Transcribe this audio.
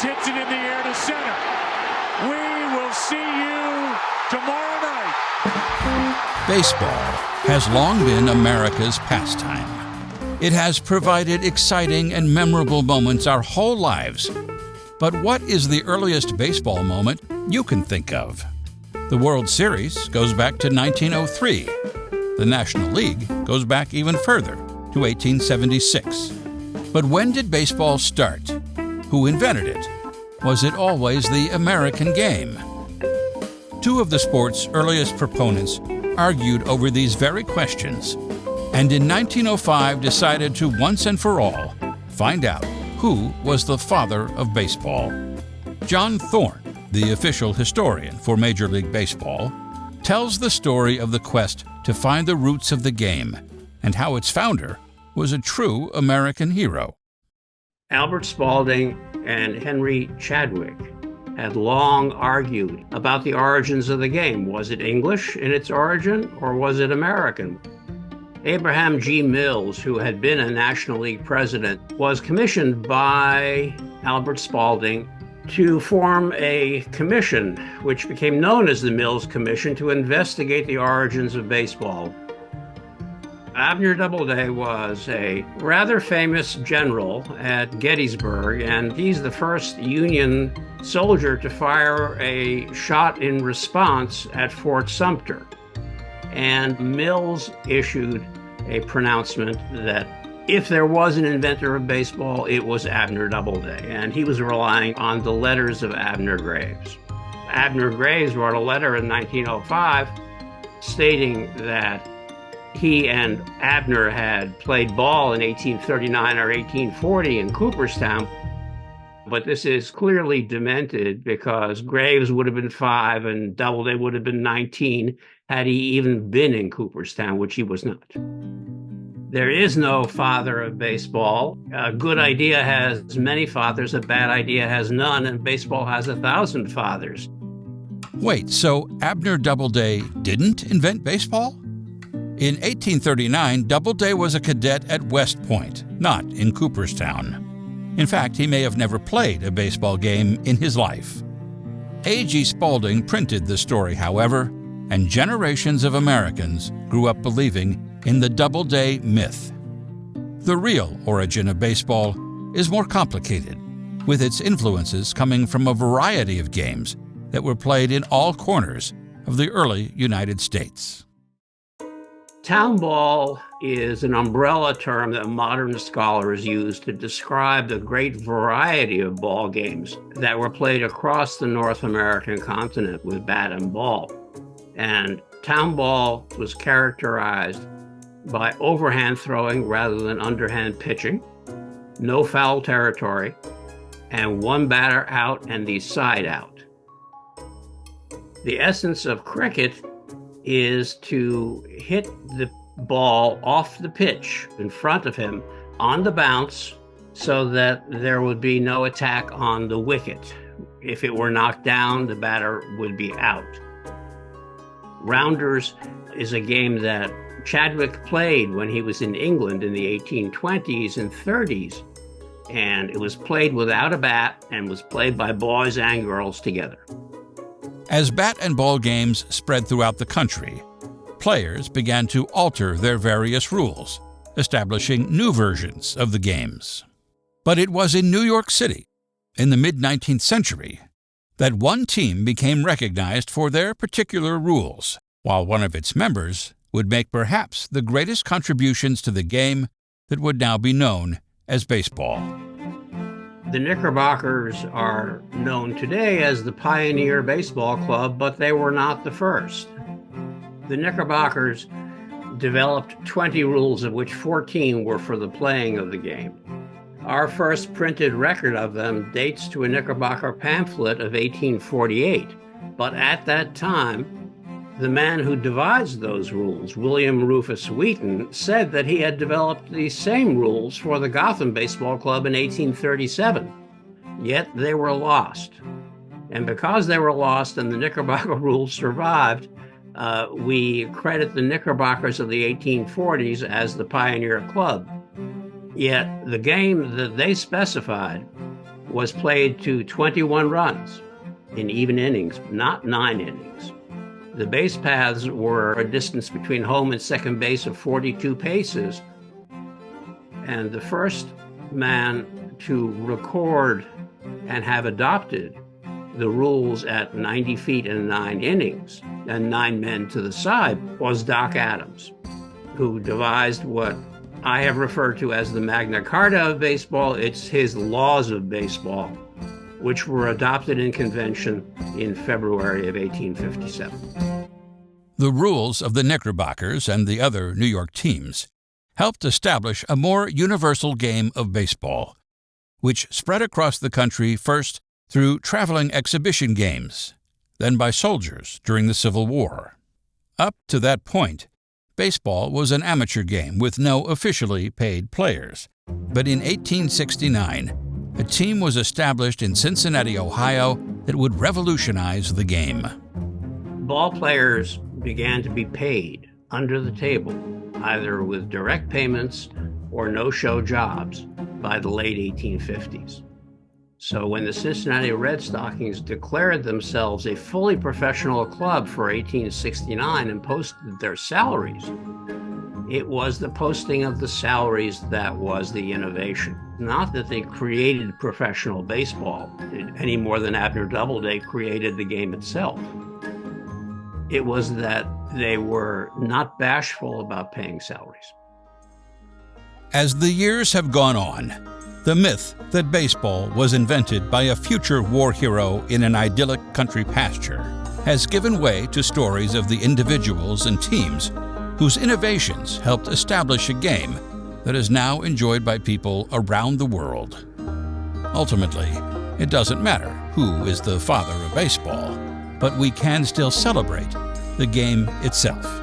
hits it in the air to center. We will see you tomorrow night. Baseball has long been America's pastime. It has provided exciting and memorable moments our whole lives. But what is the earliest baseball moment you can think of? The World Series goes back to 1903. The National League goes back even further, to 1876. But when did baseball start? Who invented it? Was it always the American game? Two of the sport's earliest proponents argued over these very questions, and in 1905 decided to once and for all find out who was the father of baseball. John Thorn, the official historian for Major League Baseball, tells the story of the quest to find the roots of the game and how its founder was a true American hero. Albert Spalding and Henry Chadwick had long argued about the origins of the game. Was it English in its origin, or was it American? Abraham G. Mills, who had been a National League president, was commissioned by Albert Spalding to form a commission, which became known as the Mills Commission, to investigate the origins of baseball. Abner Doubleday was a rather famous general at Gettysburg, and he's the first Union soldier to fire a shot in response at Fort Sumter. And Mills issued a pronouncement that if there was an inventor of baseball, it was Abner Doubleday, and he was relying on the letters of Abner Graves. Abner Graves wrote a letter in 1905 stating that he and Abner had played ball in 1839 or 1840 in Cooperstown, but this is clearly demented because Graves would have been 5 and Doubleday would have been 19 had he even been in Cooperstown, which he was not. There is no father of baseball. A good idea has many fathers, a bad idea has none, and baseball has 1,000 fathers. Wait, so Abner Doubleday didn't invent baseball? In 1839, Doubleday was a cadet at West Point, not in Cooperstown. In fact, he may have never played a baseball game in his life. A.G. Spalding printed the story, however, and generations of Americans grew up believing in the Doubleday myth. The real origin of baseball is more complicated, with its influences coming from a variety of games that were played in all corners of the early United States. Town ball is an umbrella term that modern scholars use to describe the great variety of ball games that were played across the North American continent with bat and ball. And town ball was characterized by overhand throwing rather than underhand pitching, no foul territory, and one batter out and the side out. The essence of cricket is to hit the ball off the pitch in front of him on the bounce so that there would be no attack on the wicket. If it were knocked down, the batter would be out. Rounders is a game that Chadwick played when he was in England in the 1820s and 30s, and it was played without a bat and was played by boys and girls together. As bat and ball games spread throughout the country, players began to alter their various rules, establishing new versions of the games. But it was in New York City, in the mid-19th century, that one team became recognized for their particular rules, while one of its members would make perhaps the greatest contributions to the game that would now be known as baseball. The Knickerbockers are known today as the Pioneer Baseball Club, but they were not the first. The Knickerbockers developed 20 rules, of which 14 were for the playing of the game. Our first printed record of them dates to a Knickerbocker pamphlet of 1848, but at that time, the man who devised those rules, William Rufus Wheaton, said that he had developed these same rules for the Gotham Baseball Club in 1837, yet they were lost. And because they were lost and the Knickerbocker rules survived, we credit the Knickerbockers of the 1840s as the Pioneer Club. Yet the game that they specified was played to 21 runs in even innings, not 9 innings. The base paths were a distance between home and second base of 42 paces. And the first man to record and have adopted the rules at 90 feet and 9 innings and 9 men to the side was Doc Adams, who devised what I have referred to as the Magna Carta of baseball. It's his laws of baseball, which were adopted in convention in February of 1857. The rules of the Knickerbockers and the other New York teams helped establish a more universal game of baseball, which spread across the country first through traveling exhibition games, then by soldiers during the Civil War. Up to that point, baseball was an amateur game with no officially paid players. But in 1869, a team was established in Cincinnati, Ohio, that would revolutionize the game. Ball players began to be paid under the table, either with direct payments or no-show jobs, by the late 1850s. So when the Cincinnati Red Stockings declared themselves a fully professional club for 1869 and posted their salaries, it was the posting of the salaries that was the innovation. Not that they created professional baseball any more than Abner Doubleday created the game itself. It was that they were not bashful about paying salaries. As the years have gone on, the myth that baseball was invented by a future war hero in an idyllic country pasture has given way to stories of the individuals and teams whose innovations helped establish a game that is now enjoyed by people around the world. Ultimately, it doesn't matter who is the father of baseball, but we can still celebrate the game itself.